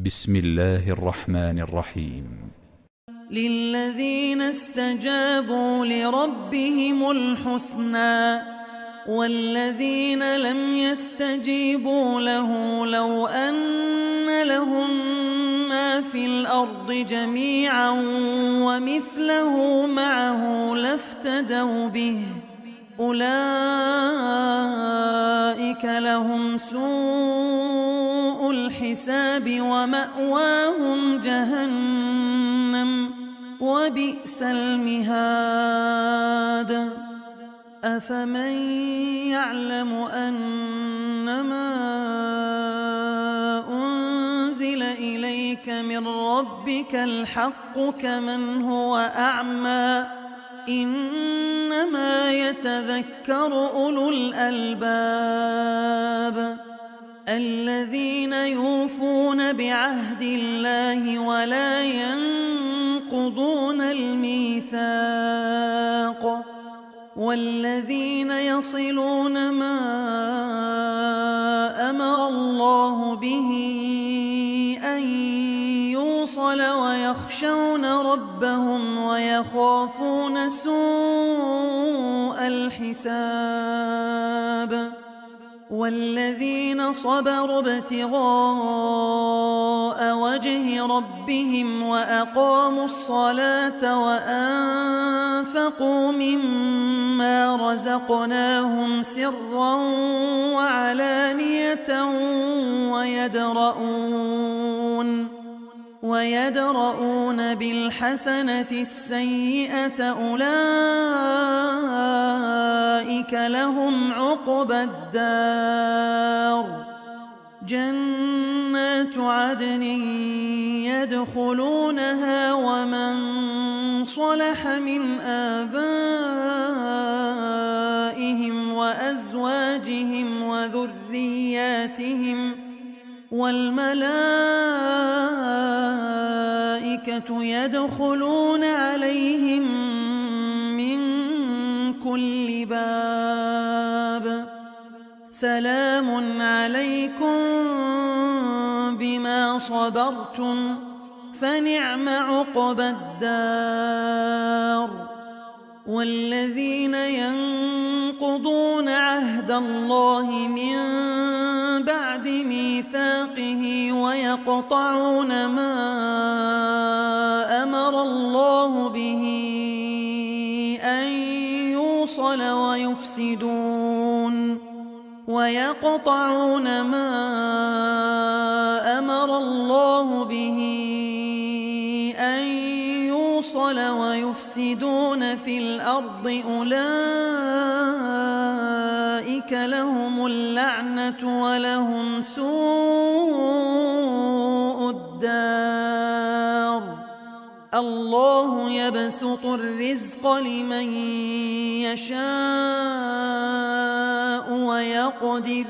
بسم الله الرحمن الرحيم. للذين استجابوا لربهم الحسنى والذين لم يستجيبوا له لو أن لهم ما في الأرض جميعا ومثله معه لافتدوا به أولئك لهم سوء الحساب ومأواهم جهنم وبئس المهاد. أفمن يعلم أنما أنزل إليك من ربك الحق كمن هو أعمى إنما يتذكر أولو الألباب الذين يوفون بعهد الله ولا ينقضون الميثاق والذين يصلون ما أمر الله به أن يوصل ويخشون ربهم ويخافون سوء الحساب والذين صبروا ابتغاء وجه ربهم وأقاموا الصلاة وأنفقوا مما رزقناهم سرا وعلانية ويدرؤون بالحسنة السيئة أولئك لهم عقبى الدار جنات عدن يدخلونها ومن صلح من آبائهم وأزواجهم وذرياتهم والملائكة يدخلون عليهم من كل باب سلام عليكم بما صبرتم فنعم عقبى الدار. والذين ينقضون عهد الله من بعد ميثاقه ويقطعون ما أمر الله به أن يوصل ويفسدون في الأرض أولئك لهم اللعنة ولهم سوء الدار. الله يبسط الرزق لمن يشاء ويقدر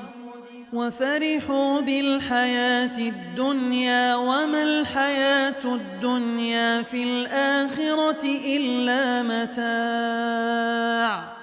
وفرحوا بالحياة الدنيا وما الحياة الدنيا في الآخرة إلا متاع.